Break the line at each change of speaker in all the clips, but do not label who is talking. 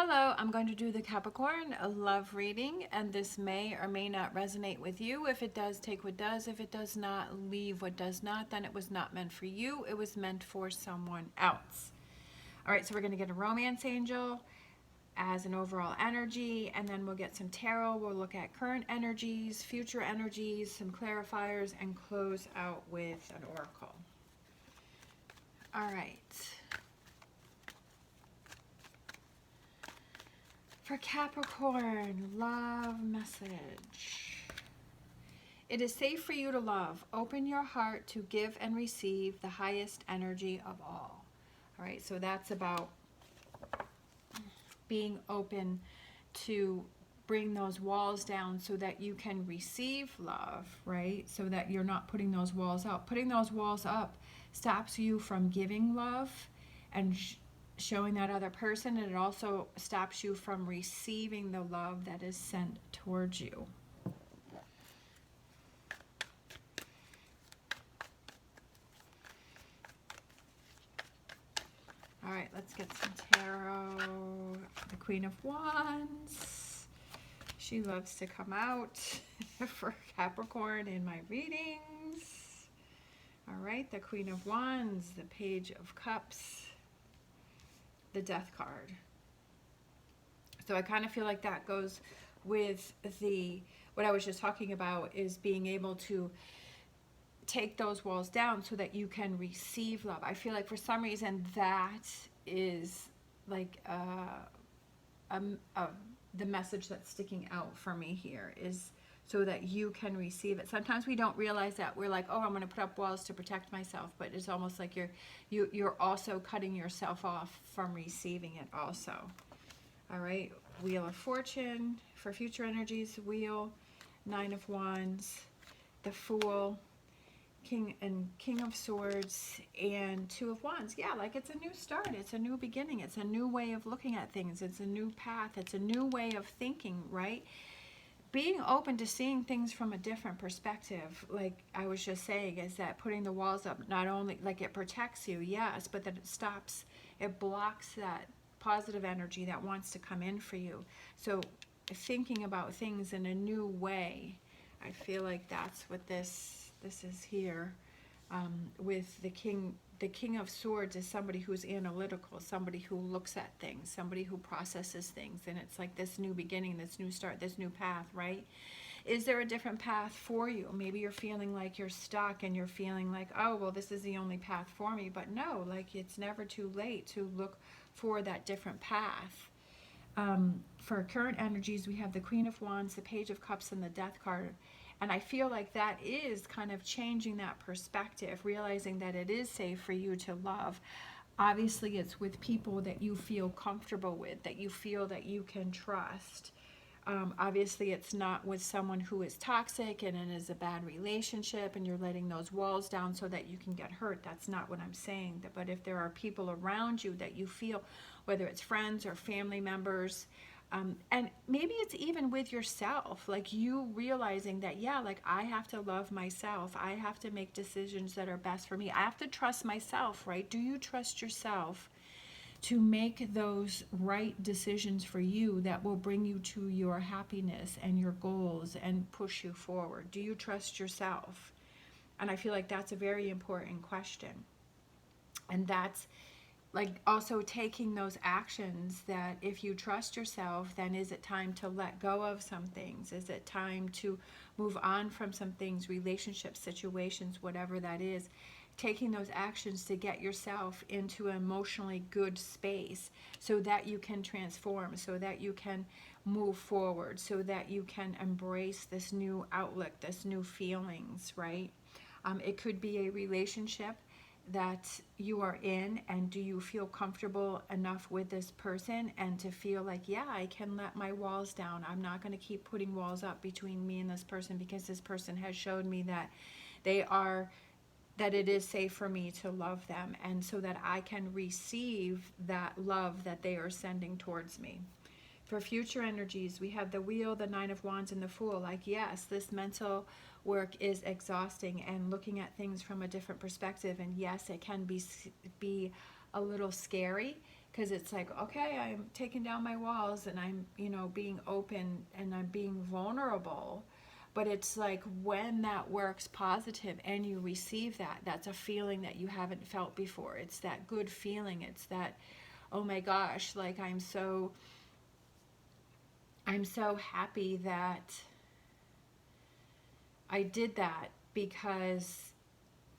Hello, I'm going to do the Capricorn love reading, and this may or may not resonate with you. If it does, take what does. If it does not, leave what does not. Then it was not meant for you. It was meant for someone else. All right, so we're going to get a romance angel as an overall energy, and then we'll get some tarot. We'll look at current energies, future energies, some clarifiers, and close out with an oracle. All right. For Capricorn, love message. It is safe for you to love. Open your heart to give and receive the highest energy of all. All right, so that's about being open to bring those walls down so that you can receive love, right? So that you're not putting those walls up. Putting those walls up stops you from giving love and showing that other person, and it also stops you from receiving the love that is sent towards you. All right, let's get some tarot. The Queen of Wands. She loves to come out for Capricorn in my readings. All right, the Queen of Wands, the Page of Cups, the Death card. So I kind of feel like that goes with what I was just talking about, is being able to take those walls down so that you can receive love. I feel like for some reason that is like the message that's sticking out for me here, is so that you can receive it. Sometimes we don't realize that. We're like, oh, I'm going to put up walls to protect myself, but it's almost like you're also cutting yourself off from receiving it also. All right, Wheel of Fortune for future energies, Wheel, Nine of Wands, the Fool, King of Swords, and Two of Wands. Yeah, like it's a new start. It's a new beginning. It's a new way of looking at things. It's a new path. It's a new way of thinking, right? Being open to seeing things from a different perspective, like I was just saying, is that putting the walls up, not only like it protects you, yes, but that it blocks that positive energy that wants to come in for you. So thinking about things in a new way, I feel like that's what this is here. With the King of Swords is somebody who's analytical, somebody who looks at things, somebody who processes things, and it's like this new beginning, this new start, this new path, right? Is there a different path for you? Maybe you're feeling like you're stuck and you're feeling like, oh, well, this is the only path for me. But no, like it's never too late to look for that different path. For current energies, we have the Queen of Wands, the Page of Cups, and the Death card. And I feel like that is kind of changing that perspective, realizing that it is safe for you to love. Obviously, it's with people that you feel comfortable with, that you feel that you can trust. Obviously, it's not with someone who is toxic and it is a bad relationship and you're letting those walls down so that you can get hurt. That's not what I'm saying. But if there are people around you that you feel, whether it's friends or family members, and maybe it's even with yourself, like you realizing that, yeah, like I have to love myself. I have to make decisions that are best for me. I have to trust myself, right? Do you trust yourself to make those right decisions for you that will bring you to your happiness and your goals and push you forward? Do you trust yourself? And I feel like that's a very important question. And that's like also taking those actions, that if you trust yourself, then is it time to let go of some things? Is it time to move on from some things, relationships, situations, whatever that is? Taking those actions to get yourself into an emotionally good space so that you can transform, so that you can move forward, so that you can embrace this new outlook, this new feelings, right? It could be a relationship that you are in, and do you feel comfortable enough with this person and to feel like, yeah, I can let my walls down. I'm not going to keep putting walls up between me and this person, because this person has showed me that that it is safe for me to love them, and so that I can receive that love that they are sending towards me. For future energies, we have the Wheel, the Nine of Wands, and the Fool. Like, yes, this mental work is exhausting and looking at things from a different perspective. And yes, it can be a little scary, Because it's like, okay, I'm taking down my walls and I'm, being open and I'm being vulnerable. But it's like when that works positive and you receive that, that's a feeling that you haven't felt before. It's that good feeling. It's that, oh my gosh, like I'm so happy that I did that, because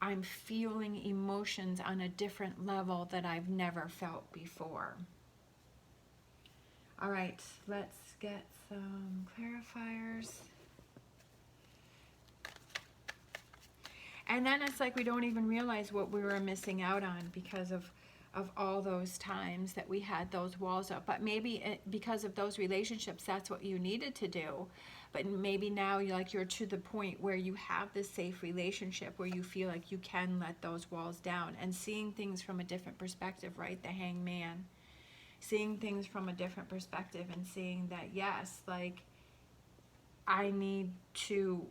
I'm feeling emotions on a different level that I've never felt before. All right, let's get some clarifiers. And then it's like we don't even realize what we were missing out on because of all those times that we had those walls up. But maybe because of those relationships, that's what you needed to do. But maybe now you're to the point where you have this safe relationship where you feel like you can let those walls down, and seeing things from a different perspective, right? The hangman. Seeing things from a different perspective and seeing that, yes, like I need to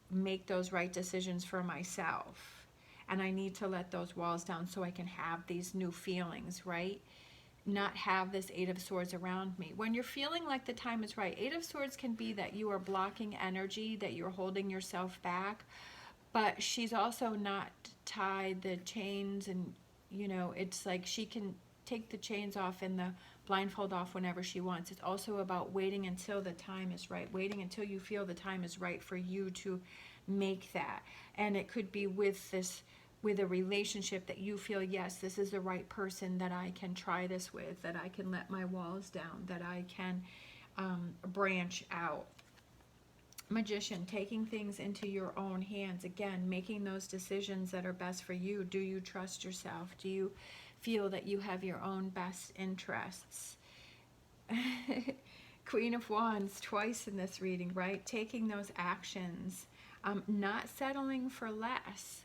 make those right decisions for myself. And I need to let those walls down so I can have these new feelings, right? Not have this Eight of Swords around me. When you're feeling like the time is right, Eight of Swords can be that you are blocking energy, that you're holding yourself back. But she's also not tied the chains, and, it's like she can take the chains off and the blindfold off whenever she wants. It's also about waiting until the time is right, waiting until you feel the time is right for you to make that. And it could be with a relationship that you feel, yes, this is the right person that I can try this with, that I can let my walls down, that I can branch out. Magician, taking things into your own hands. Again, making those decisions that are best for you. Do you trust yourself? Do you feel that you have your own best interests? Queen of Wands, twice in this reading, right? Taking those actions. Not settling for less.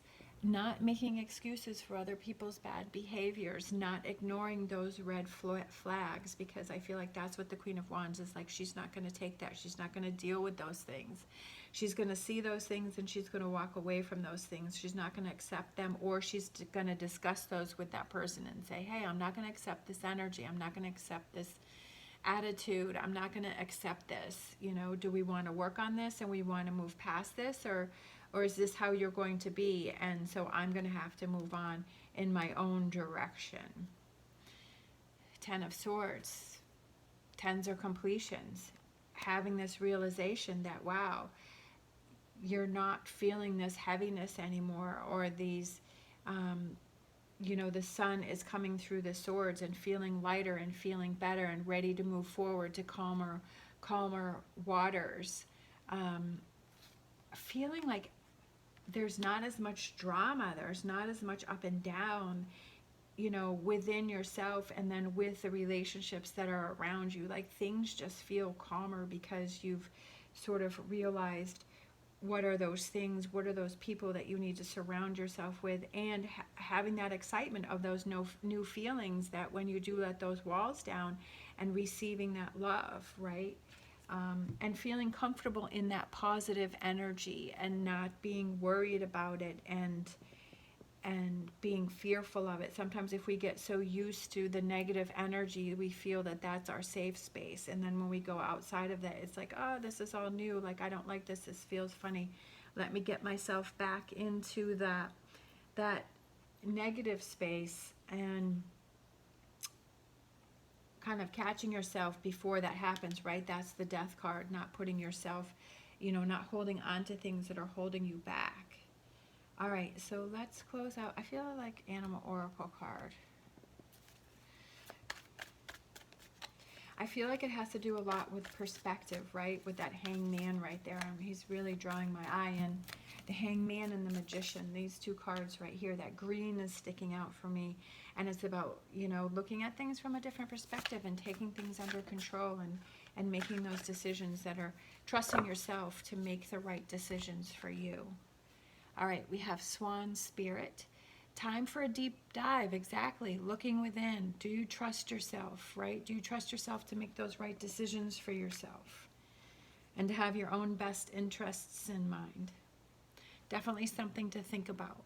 Not making excuses for other people's bad behaviors, not ignoring those red flags, because I feel like that's what the Queen of Wands is like. She's not going to take that. She's not going to deal with those things. She's going to see those things and she's going to walk away from those things. She's not going to accept them, or she's going to discuss those with that person and say, hey, I'm not going to accept this energy. I'm not going to accept this attitude. I'm not going to accept this. Do we want to work on this and we want to move past this, or is this how you're going to be? And so I'm going to have to move on in my own direction. Ten of Swords. Tens are completions. Having this realization that, wow, you're not feeling this heaviness anymore, or these, the sun is coming through the swords and feeling lighter and feeling better and ready to move forward to calmer waters. Feeling like there's not as much drama, there's not as much up and down, within yourself and then with the relationships that are around you. Like things just feel calmer because you've sort of realized what are those things, what are those people that you need to surround yourself with, and having that excitement of those new feelings that when you do let those walls down and receiving that love, right? And feeling comfortable in that positive energy and not being worried about it and being fearful of it. Sometimes if we get so used to the negative energy, we feel that that's our safe space. And then when we go outside of that, it's like, oh, this is all new. Like, I don't like this. This feels funny. Let me get myself back into that negative space, and kind of catching yourself before that happens, right? That's the Death card, not putting yourself, not holding on to things that are holding you back. All right, so let's close out. I feel like Animal Oracle card. I feel like it has to do a lot with perspective, right? With that Hangman right there. He's really drawing my eye in. The Hangman and the Magician, these two cards right here, that green is sticking out for me. And it's about, looking at things from a different perspective and taking things under control and making those decisions that are trusting yourself to make the right decisions for you. All right, we have Swan Spirit. Time for a deep dive, exactly. Looking within. Do you trust yourself, right? Do you trust yourself to make those right decisions for yourself? And to have your own best interests in mind. Definitely something to think about.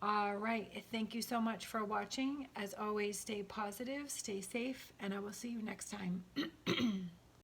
All right. Thank you so much for watching. As always, stay positive, stay safe, and I will see you next time.